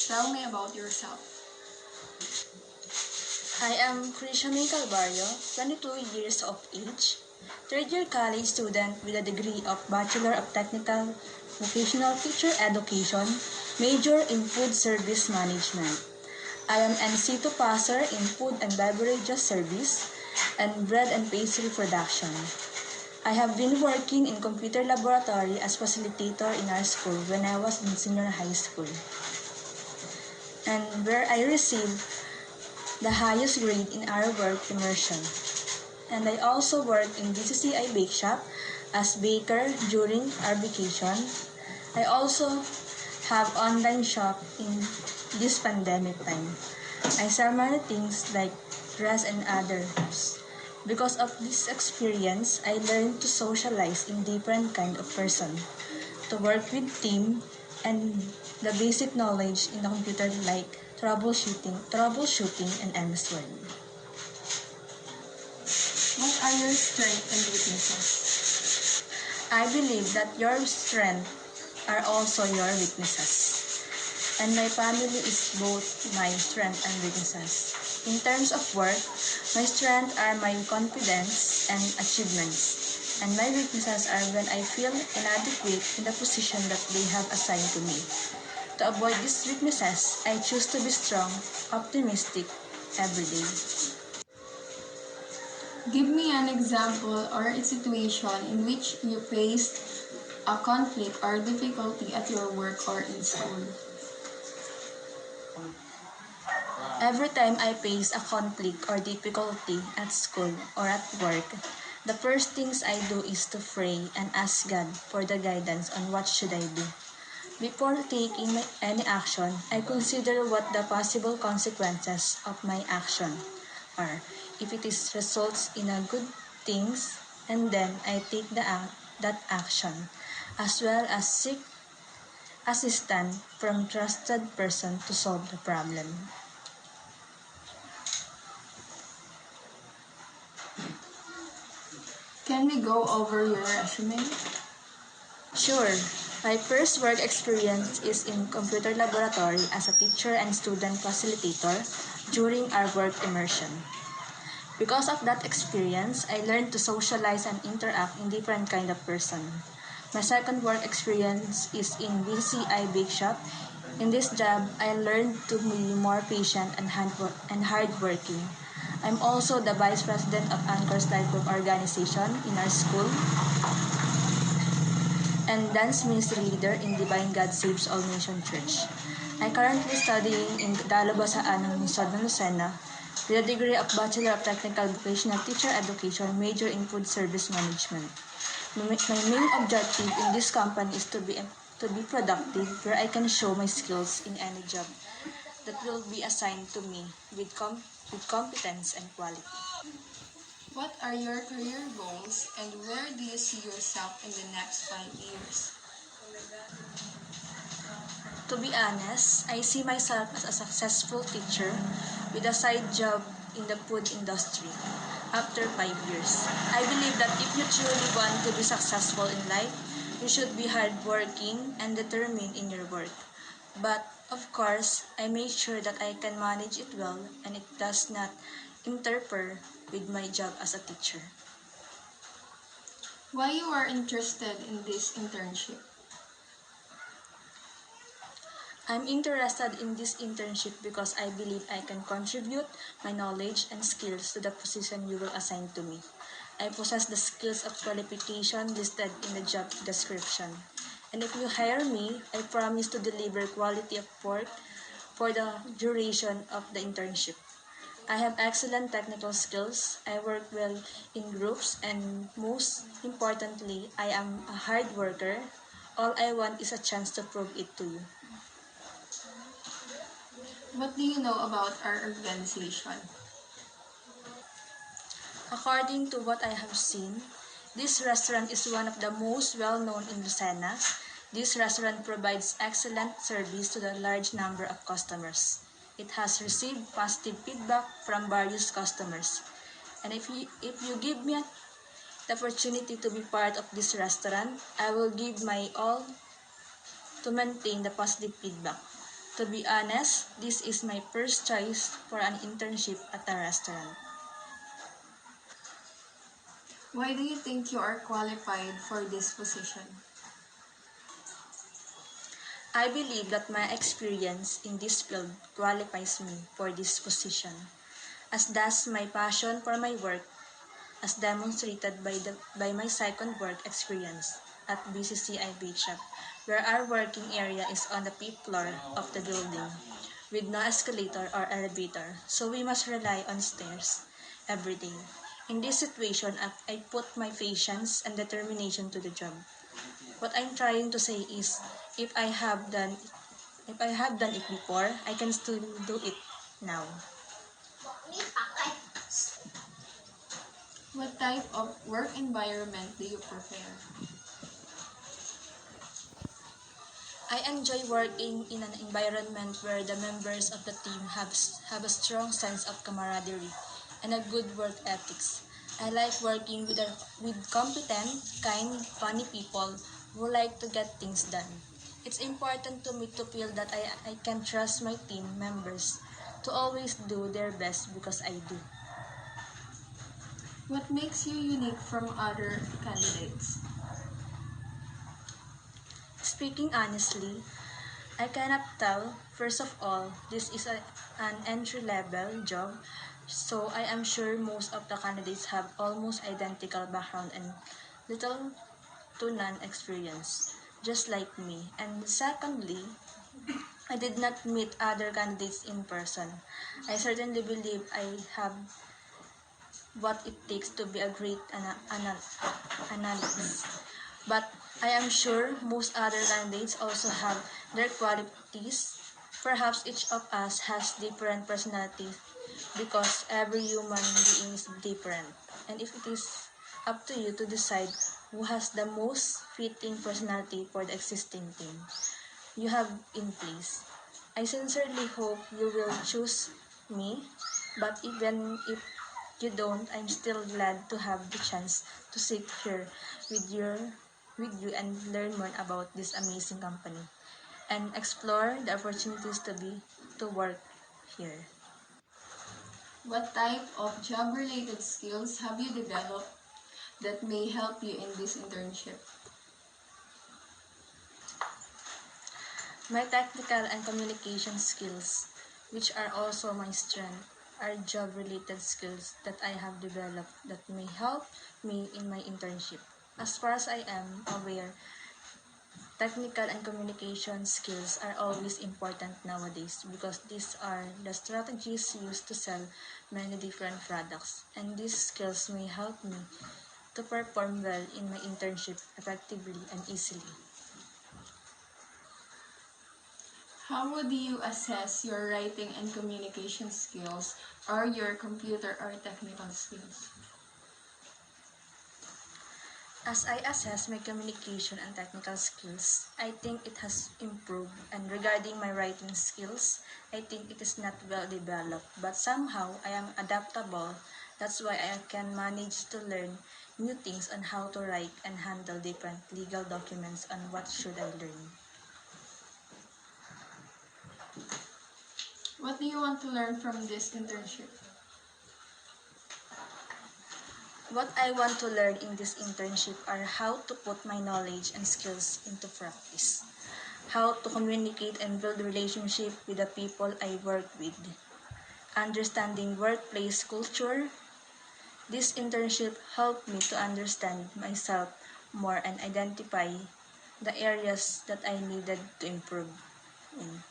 Tell me about yourself. I am Krisha May Calvario, 22 years of age, third-year college student with a degree of Bachelor of Technical Vocational Teacher Education, major in Food Service Management. I am NC2 passer in Food and Beverages Service and Bread and Pastry Production. I have been working in computer laboratory as facilitator in our school when I was in senior high school, and where I received the highest grade in our work immersion. And I also worked in BCCI Bake Shop as baker during our vacation. I also have online shop in this pandemic time. I sell many things like dress and others. Because of this experience, I learned to socialize in different kind of person, to work with team, and the basic knowledge in the computer like troubleshooting, and MS Word. What are your strengths and weaknesses? I believe that your strengths are also your weaknesses. And my family is both my strength and weaknesses. In terms of work, my strengths are my confidence and achievements. And my weaknesses are when I feel inadequate in the position that they have assigned to me. To avoid these weaknesses, I choose to be strong, optimistic every day. Give me an example or a situation in which you faced a conflict or difficulty at your work or in school. Every time I face a conflict or difficulty at school or at work, the first things I do is to pray and ask God for the guidance on what should I do. Before taking any action, I consider what the possible consequences of my action are. If it is results in a good things, and then I take that action, as well as seek assistance from trusted person to solve the problem. Can we go over your resume? Sure. My first work experience is in computer laboratory as a teacher and student facilitator during our work immersion. Because of that experience, I learned to socialize and interact in different kind of person. My second work experience is in BCI Bake Shop. In this job, I learned to be more patient and hardworking. I'm also the Vice President of Anchor's Life Group Organization in our school and dance ministry leader in Divine God Saves All Nation Church. I currently studying in Dalabasaan ng Southern Lucena with a degree of Bachelor of Technical Vocational Teacher Education, major in Food Service Management. My main objective in this company is to be productive, where I can show my skills in any job that will be assigned to me with competence and quality. What are your career goals and where do you see yourself in the next 5 years? To be honest, I see myself as a successful teacher with a side job in the food industry after 5 years. I believe that if you truly want to be successful in life, you should be hardworking and determined in your work. But, of course, I make sure that I can manage it well and it does not interfere with my job as a teacher. Why you are interested in this internship? I'm interested in this internship because I believe I can contribute my knowledge and skills to the position you will assign to me. I possess the skills of qualification listed in the job description. And if you hire me, I promise to deliver quality of work for the duration of the internship. I have excellent technical skills, I work well in groups, and most importantly, I am a hard worker. All I want is a chance to prove it to you. What do you know about our organization? According to what I have seen, this restaurant is one of the most well-known in Lucena. This restaurant provides excellent service to the large number of customers. It has received positive feedback from various customers. And if you give me the opportunity to be part of this restaurant, I will give my all to maintain the positive feedback. To be honest, this is my first choice for an internship at a restaurant. Why do you think you are qualified for this position? I believe that my experience in this field qualifies me for this position, as does my passion for my work, as demonstrated by my second work experience at BCCI Bishop, where our working area is on the fifth floor of the building, with no escalator or elevator, so we must rely on stairs every day. In this situation, I put my patience and determination to the job. What I'm trying to say is, if I have done if I have done it before, I can still do it now. What type of work environment do you prefer? I enjoy working in an environment where the members of the team have a strong sense of camaraderie and a good work ethics. I like working with competent, kind, funny people who like to get things done. It's important to me to feel that I can trust my team members to always do their best because I do. What makes you unique from other candidates? Speaking honestly, I cannot tell. First of all, this is an entry-level job, so I am sure most of the candidates have almost identical background and little to none experience, just like me. And secondly, I did not meet other candidates in person. I certainly believe I have what it takes to be a great analyst. But I am sure most other candidates also have their qualities. Perhaps each of us has different personalities because every human being is different. And if it is up to you to decide who has the most fitting personality for the existing team you have in place. I sincerely hope you will choose me, but even if you don't, I'm still glad to have the chance to sit here with your with you and learn more about this amazing company and explore the opportunities to work here. What type of job-related skills have you developed that may help you in this internship? My technical and communication skills, which are also my strength, are job-related skills that I have developed that may help me in my internship. As far as I am aware, technical and communication skills are always important nowadays because these are the strategies used to sell many different products, and these skills may help me to perform well in my internship effectively and easily. How would you assess your writing and communication skills or your computer or technical skills? As I assess my communication and technical skills, I think it has improved. And regarding my writing skills, I think it is not well developed, but somehow I am adaptable. That's why I can manage to learn new things on how to write and handle different legal documents on what should I learn. What do you want to learn from this internship? What I want to learn in this internship are how to put my knowledge and skills into practice, how to communicate and build relationship with the people I work with, understanding workplace culture. This internship helped me to understand myself more and identify the areas that I needed to improve in.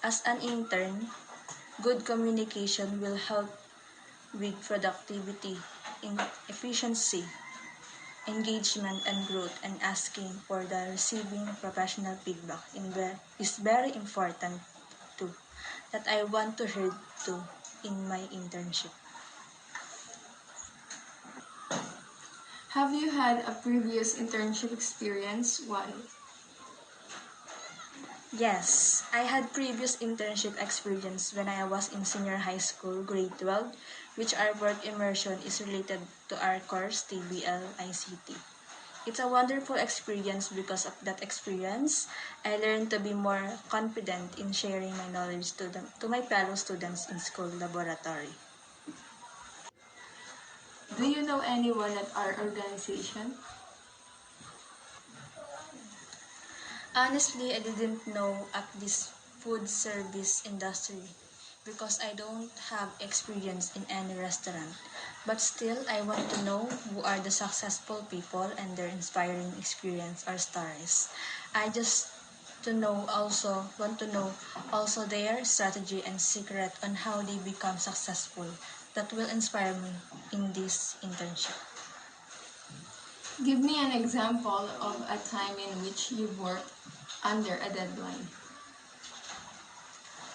As an intern, good communication will help with productivity, in efficiency, engagement, and growth, and asking for the receiving professional feedback is very important too, that I want to hear too in my internship. Have you had a previous internship experience? Why? Yes, I had previous internship experience when I was in senior high school, grade 12, which our work immersion is related to our course TBL ICT. It's a wonderful experience. Because of that experience, I learned to be more confident in sharing my knowledge to my fellow students in school laboratory. Do you know anyone at our organization? Honestly, I didn't know at this food service industry because I don't have experience in any restaurant. But still, I want to know who are the successful people and their inspiring experience or stories. I just to know also want to know also their strategy and secret on how they become successful. That will inspire me in this internship. Give me an example of a time in which you worked under a deadline.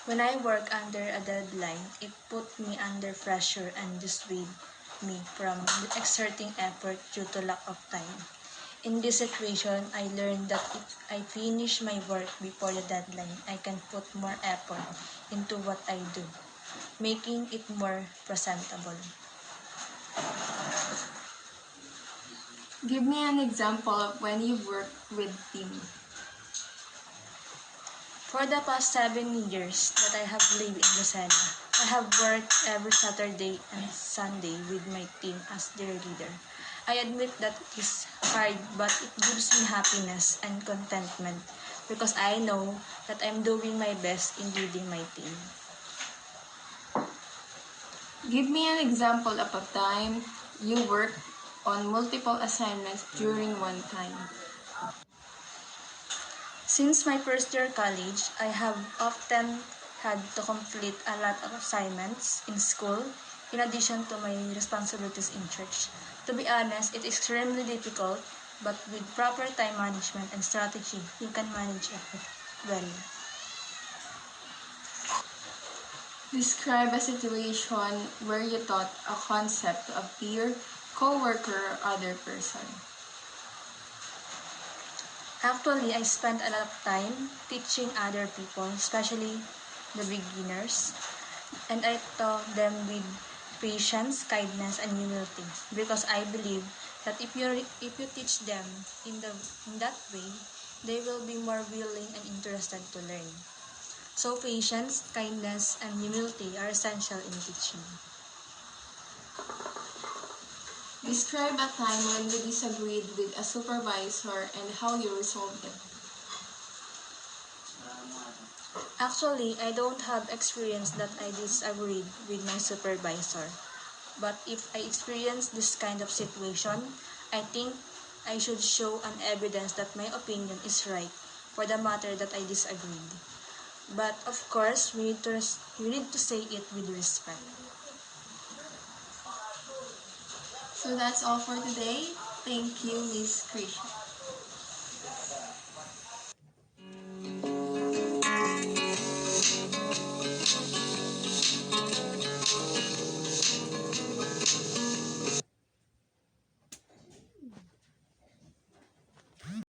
When I work under a deadline, it put me under pressure and dissuade me from exerting effort due to lack of time. In this situation, I learned that if I finish my work before the deadline, I can put more effort into what I do, making it more presentable. Give me an example of when you worked with team. For the past 7 years that I have lived in Lucena, I have worked every Saturday and Sunday with my team as their leader. I admit that it is hard, but it gives me happiness and contentment because I know that I'm doing my best in leading my team. Give me an example of a time you worked on multiple assignments during one time. Since my first year college, I have often had to complete a lot of assignments in school in addition to my responsibilities in church. To be honest, it is extremely difficult, but with proper time management and strategy, you can manage it well. Describe a situation where you taught a concept to a peer, co-worker, or other person. Actually, I spent a lot of time teaching other people, especially the beginners, and I taught them with patience, kindness, and humility because I believe that if you teach them in that way, they will be more willing and interested to learn. So patience, kindness, and humility are essential in teaching. Describe a time when you disagreed with a supervisor and how you resolved it. Actually, I don't have experience that I disagreed with my supervisor. But if I experience this kind of situation, I think I should show an evidence that my opinion is right for the matter that I disagreed. But of course, we need to say it with respect. So that's all for today. Thank you, Miss Krisha.